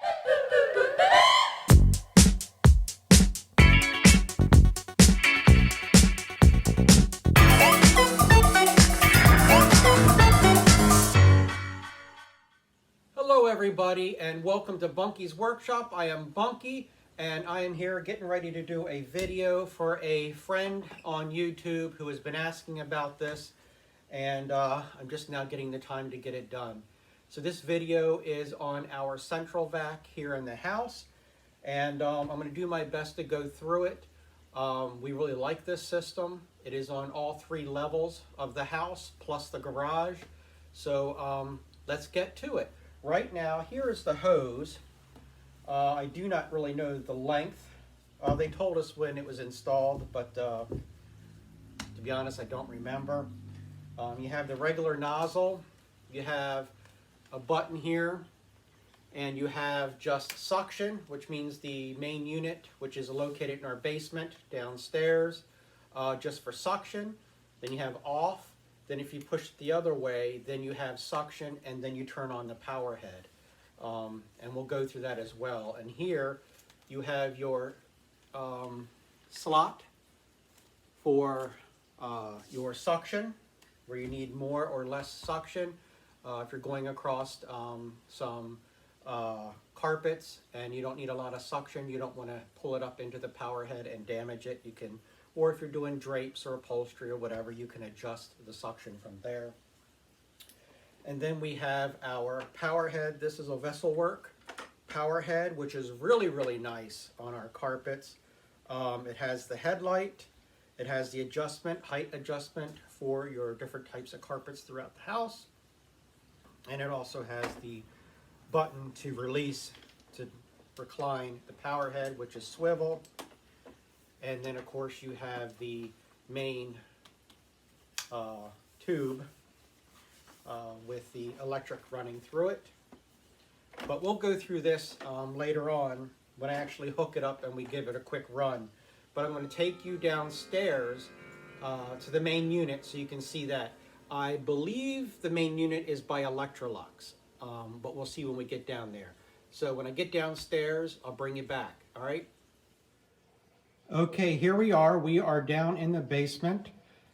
Hello everybody and welcome to Bunky's Workshop. I am Bunky and I am here getting ready to do a video for a friend on YouTube who has been asking about this, and I'm just now getting the time to get it done. So this video is on our central vac here in the house, and I'm going to do my best to go through it. We really like this system. It is on all 3 levels of the house plus the garage. So let's get to it. Right now, here is the hose. I do not really know the length. They told us when it was installed, but to be honest, I don't remember. You have the regular nozzle, you have a button here, and you have just suction, which means the main unit, which is located in our basement downstairs, just for suction. Then you have off. Then if you push it the other way, then you have suction, and then you turn on the power head. And we'll go through that as well. And here you have your slot for your suction, where you need more or less suction. If you're going across some carpets and you don't need a lot of suction, you don't want to pull it up into the power head and damage it, you can. Or if you're doing drapes or upholstery or whatever, you can adjust the suction from there. And then we have our power head. This is a Vesselwork power head, which is really, really nice on our carpets. It has the headlight. It has the adjustment, height adjustment for your different types of carpets throughout the house. And it also has the button to release, to recline the power head, which is swivel. And then, of course, you have the main tube with the electric running through it. But we'll go through this later on when I actually hook it up and we give it a quick run. But I'm going to take you downstairs to the main unit so you can see that. I believe the main unit is by Electrolux, but we'll see when we get down there. So when I get downstairs, I'll bring you back, all right? Okay, here we are. We are down in the basement.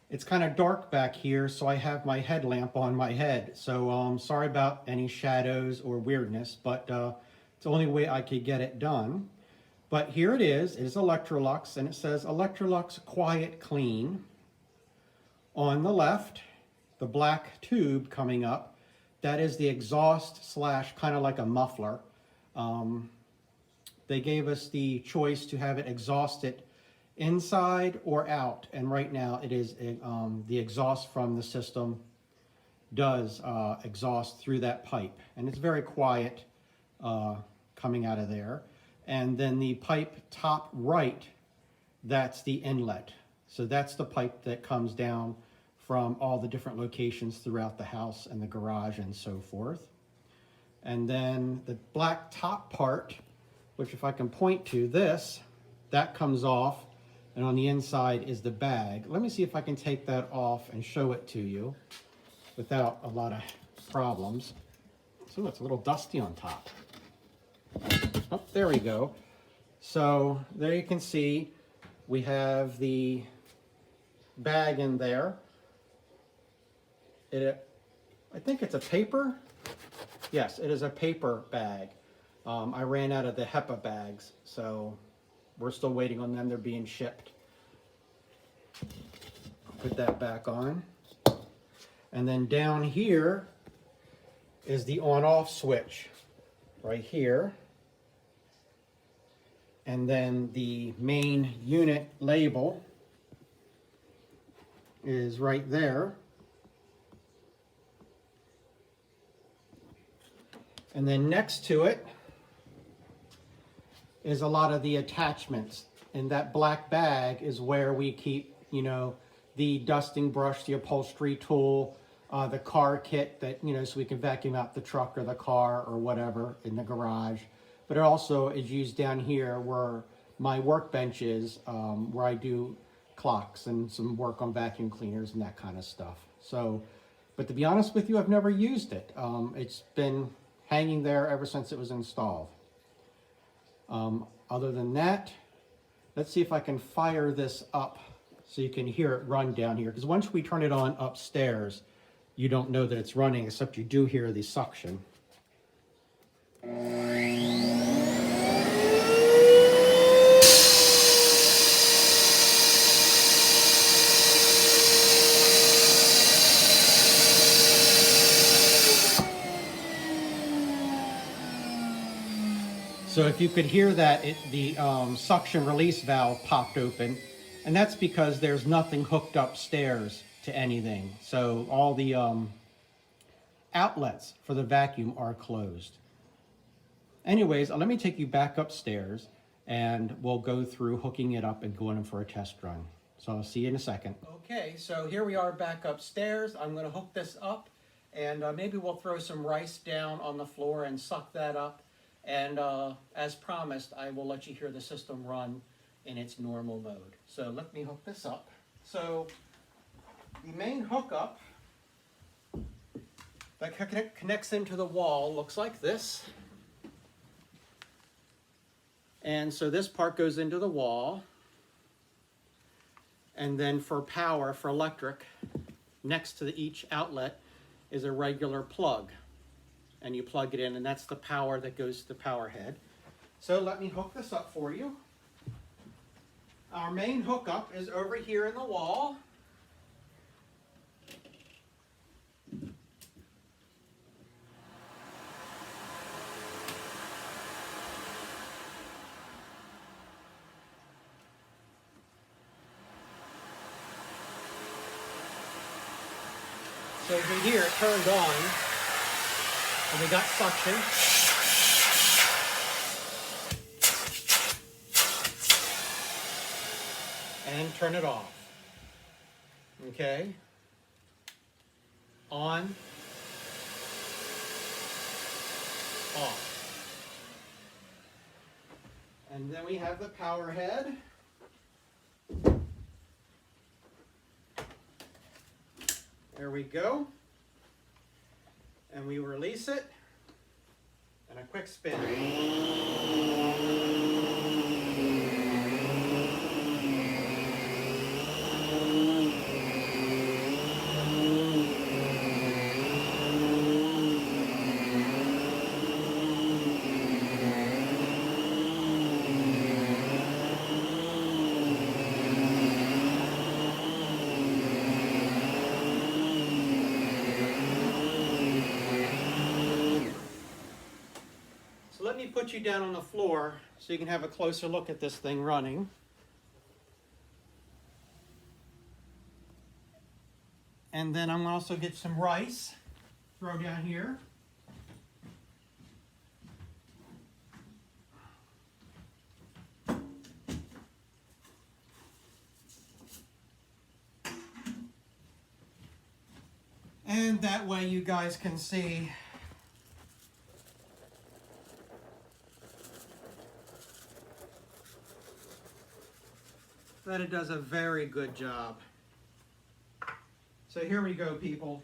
It's kind of dark back here, so I have my headlamp on my head. So sorry about any shadows or weirdness, but it's the only way I could get it done. But here it is. It is Electrolux, and it says Electrolux Quiet Clean. On the left, the black tube coming up, that is the exhaust slash kind of like a muffler. They gave us the choice to have it exhausted inside or out, and right now it is the exhaust from the system does exhaust through that pipe, and it's very quiet coming out of there. And then the pipe top right, that's the inlet. So that's the pipe that comes down from all the different locations throughout the house and the garage and so forth. And then the black top part, which if I can point to this, that comes off, and on the inside is the bag. Let me see if I can take that off and show it to you without a lot of problems. So it's a little dusty on top. Oh, there we go. So there you can see we have the bag in there. I think it's a paper. Yes, it is a paper bag. I ran out of the HEPA bags, so we're still waiting on them. They're being shipped. Put that back on. And then down here is the on-off switch right here. And then the main unit label is right there. And then next to it is a lot of the attachments. And that black bag is where we keep, you know, the dusting brush, the upholstery tool, the car kit that, you know, so we can vacuum out the truck or the car or whatever in the garage. But it also is used down here where my workbench is, where I do clocks and some work on vacuum cleaners and that kind of stuff. So, but to be honest with you, I've never used it. It's been hanging there ever since it was installed. Other than that, let's see if I can fire this up so you can hear it run down here. Because once we turn it on upstairs, you don't know that it's running, except you do hear the suction. So if you could hear that, the suction release valve popped open, and that's because there's nothing hooked upstairs to anything. So all the outlets for the vacuum are closed. Anyways, let me take you back upstairs and we'll go through hooking it up and going in for a test run. So I'll see you in a second. Okay, so here we are back upstairs. I'm going to hook this up, and maybe we'll throw some rice down on the floor and suck that up. And as promised, I will let you hear the system run in its normal mode. So let me hook this up. So the main hookup that connects into the wall looks like this. And so this part goes into the wall. And then for power, for electric, next to each outlet is a regular plug. And you plug it in, and that's the power that goes to the power head. So let me hook this up for you. Our main hookup is over here in the wall. So you can hear it turned on. And we got suction. And turn it off. Okay. On. Off. And then we have the power head. There we go. And we release it, and a quick spin. Let me put you down on the floor so you can have a closer look at this thing running. And then I'm going to also get some rice, throw down here. And that way you guys can see that it does a very good job. So here we go, people.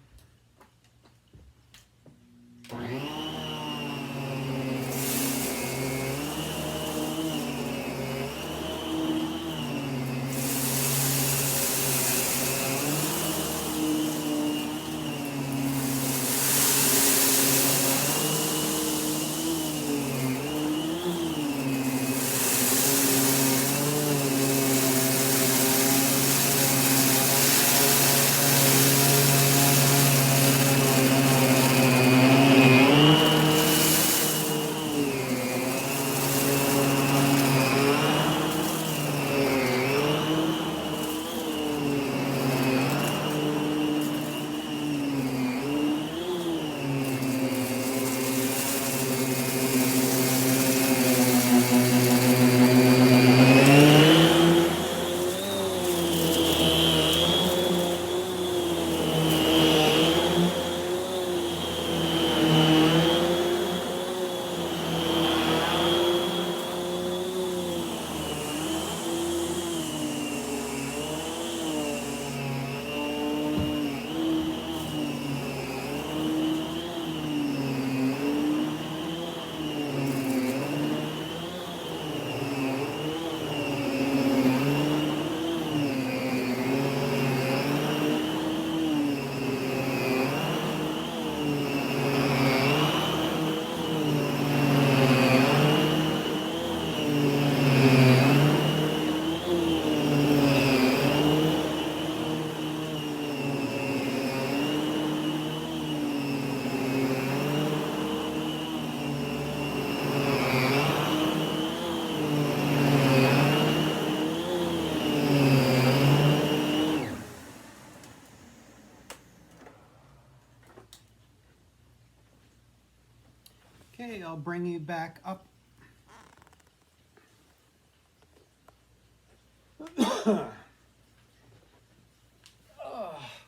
I'll bring you back up.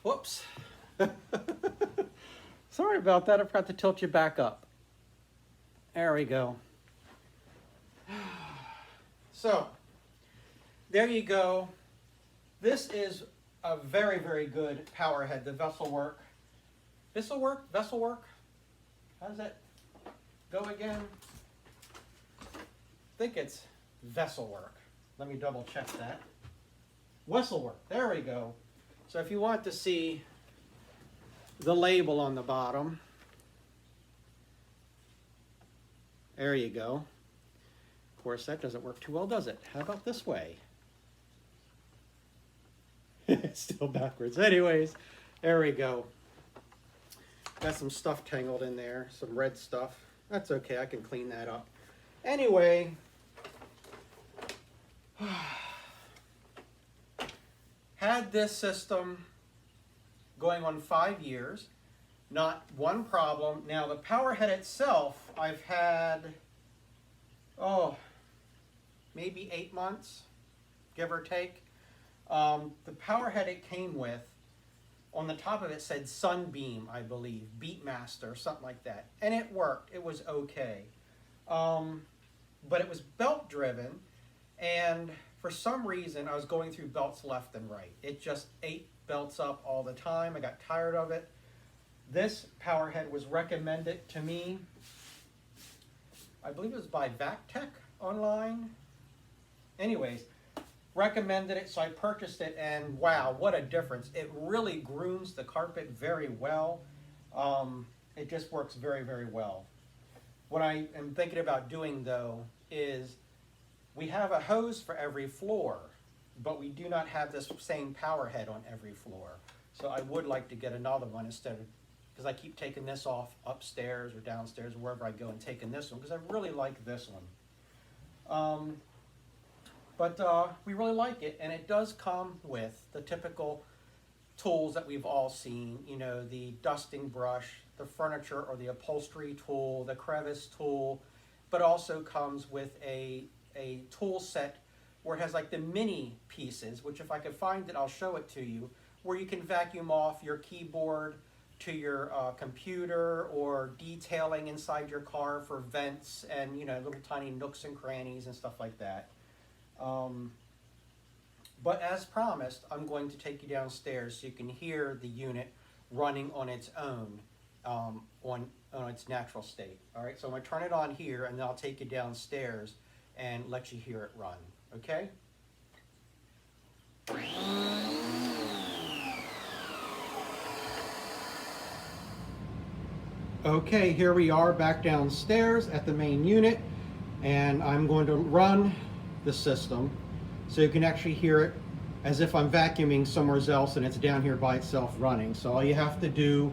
Whoops. Sorry about that. I forgot to tilt you back up. There we go. So, there you go. This is a very, very good power head, the Vessel Work. Vessel Work? Vessel Work? How does that go again? I think it's Vessel Work. Let me double check that. Whistle Work. There we go. So if you want to see the label on the bottom, there you go. Of course, that doesn't work too well, does it? How about this way? It's still backwards. Anyways, there we go. Got some stuff tangled in there, some red stuff. That's okay, I can clean that up. Anyway, had this system going on 5 years, not one problem. Now the power head itself, I've had, maybe 8 months, give or take. The power head it came with, on the top of it said Sunbeam, I believe, Beatmaster, something like that. And it worked, it was okay. But it was belt driven, and for some reason I was going through belts left and right. It just ate belts up all the time. I got tired of it. This power head was recommended to me, I believe it was by VacTech online. Anyways, recommended it, so I purchased it, and wow, what a difference. It really grooms the carpet very well. It just works very, very well. What I am thinking about doing, though, is we have a hose for every floor, but we do not have this same power head on every floor. So I would like to get another one instead of, because I keep taking this off upstairs or downstairs, wherever I go, and taking this one, because I really like this one. But we really like it, and it does come with the typical tools that we've all seen, you know, the dusting brush, the furniture or the upholstery tool, the crevice tool, but also comes with a tool set where it has like the mini pieces, which if I could find it, I'll show it to you, where you can vacuum off your keyboard to your computer, or detailing inside your car for vents and, you know, little tiny nooks and crannies and stuff like that. But as promised, I'm going to take you downstairs so you can hear the unit running on its own, on its natural state. All right, so I'm going to turn it on here, and then I'll take you downstairs and let you hear it run, okay? Okay, here we are back downstairs at the main unit, and I'm going to run the system so you can actually hear it as if I'm vacuuming somewhere else and it's down here by itself running. So all you have to do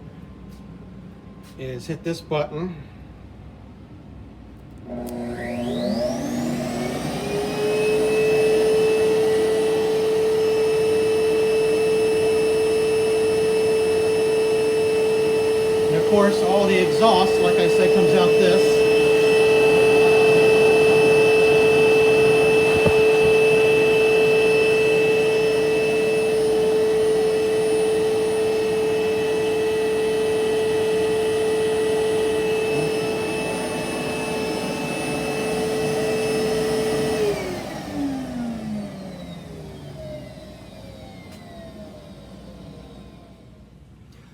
is hit this button. And of course, all the exhaust, like I said, comes out this.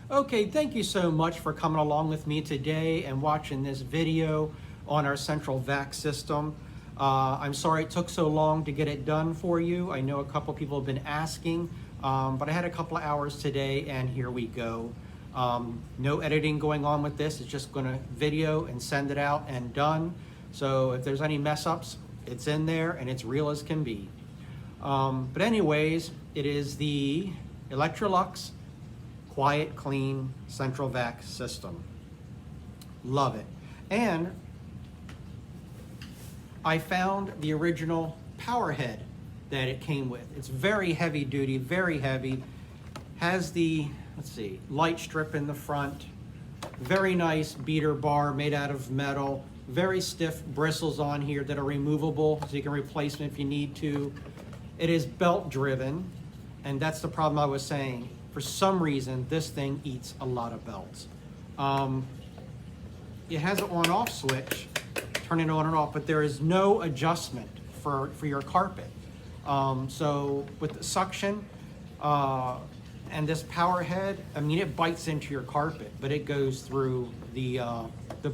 Okay, thank you so much for coming along with me today and watching this video on our central vac system. I'm sorry it took so long to get it done for you. I know a couple people have been asking, but I had a couple of hours today, and here we go. No editing going on with this. It's just gonna video and send it out and done. So if there's any mess ups, it's in there and it's real as can be. But anyways, it is the Electrolux Quiet Clean Central Vac System. Love it. And I found the original power head that it came with. It's very heavy duty, very heavy. Has the, let's see, light strip in the front. Very nice beater bar made out of metal. very stiff bristles on here that are removable, so you can replace them if you need to. It is belt driven, and that's the problem I was saying. For some reason, this thing eats a lot of belts. It has an on-off switch, turn it on and off, but there is no adjustment for your carpet. So with the suction and this power head, I mean, it bites into your carpet, but it goes through the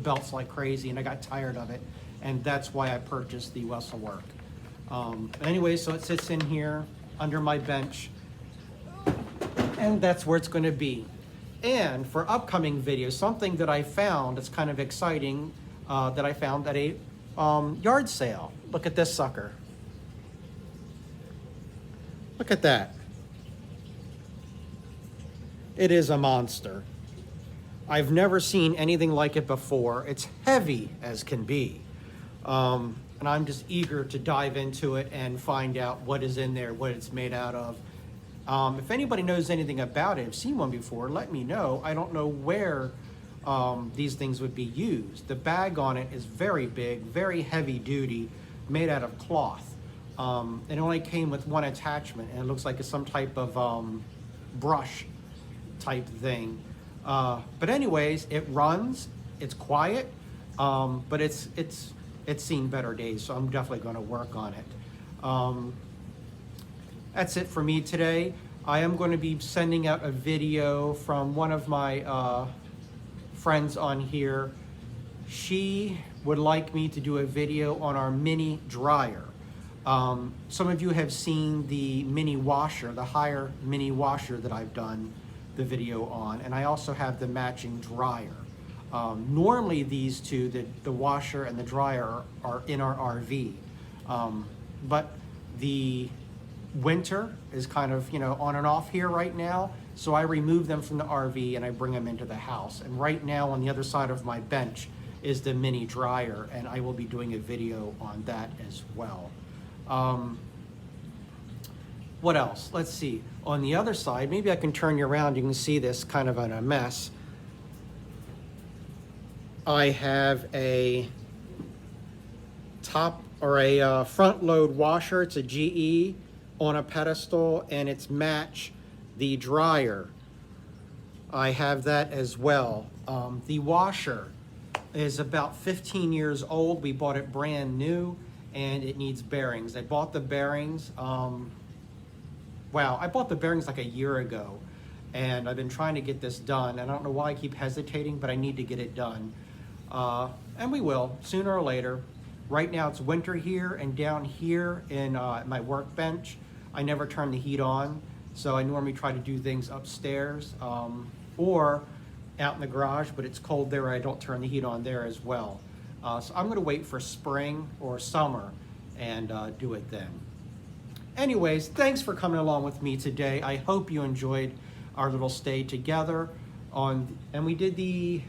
belts like crazy, and I got tired of it, and that's why I purchased the Wesselwerk. Anyway, so it sits in here under my bench, and that's where it's going to be. And for upcoming videos, something that I found that's kind of exciting, that I found at a yard sale. Look at this sucker. Look at that. It is a monster. I've never seen anything like it before. It's heavy as can be. And I'm just eager to dive into it and find out what is in there, what it's made out of. If anybody knows anything about it, have seen one before, let me know. I don't know where these things would be used. The bag on it is very big, very heavy duty, made out of cloth. It only came with one attachment, and it looks like it's some type of brush type thing. But anyways, it runs, it's quiet, but it's seen better days, so I'm definitely going to work on it. That's it for me today. I am going to be sending out a video from one of my friends on here. She would like me to do a video on our mini dryer. Some of you have seen the mini washer, the higher mini washer that I've done the video on, and I also have the matching dryer. Normally these two, the washer and the dryer, are in our RV, but the winter is kind of, you know, on and off here right now, so I remove them from the RV and I bring them into the house. And right now on the other side of my bench is the mini dryer, and I will be doing a video on that as well. What else? Let's see. On the other side, maybe I can turn you around. You can see this kind of in a mess. I have a top or a front load washer. It's a GE on a pedestal, and it's match the dryer. I have that as well. The washer is about 15 years old. We bought it brand new, and it needs bearings. I bought the bearings, I bought the bearings like a year ago, and I've been trying to get this done. And I don't know why I keep hesitating, but I need to get it done. And we will, sooner or later. Right now it's winter here, and down here in my workbench, I never turn the heat on. So I normally try to do things upstairs or out in the garage, but it's cold there, I don't turn the heat on there as well. So I'm gonna wait for spring or summer and do it then. Anyways, thanks for coming along with me today. I hope you enjoyed our little stay together and we did the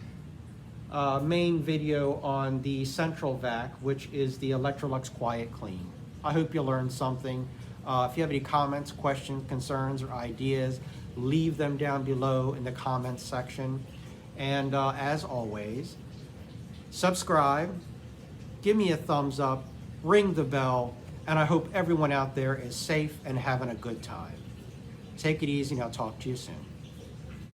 main video on the central vac, which is the Electrolux Quiet Clean. I hope you learned something. If you have any comments, questions, concerns, or ideas, leave them down below in the comments section. And as always, subscribe, give me a thumbs up, ring the bell, and I hope everyone out there is safe and having a good time. Take it easy, and I'll talk to you soon.